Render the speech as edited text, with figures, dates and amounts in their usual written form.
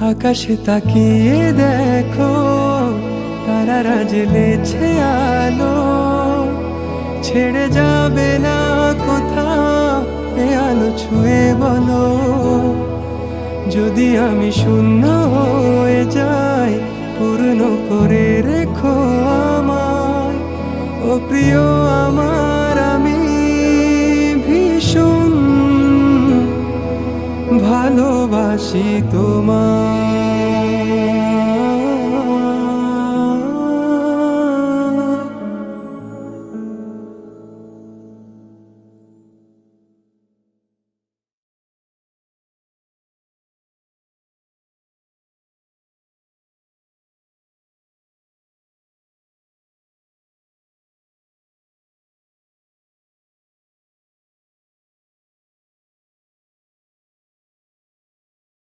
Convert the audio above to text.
আকাশে তাকিয়ে দেখো, তারারা জ্বেলেছে আলো। ছেড়ে যাবে না কোথাও এ আলো ছুঁয়ে বলো। যদি আমি শূন্য হয়ে যাই, পূর্ণ করে রেখো আমায়। ও প্রিয় আমার, আমি ভীষণ ভালোবাসি তোমায়।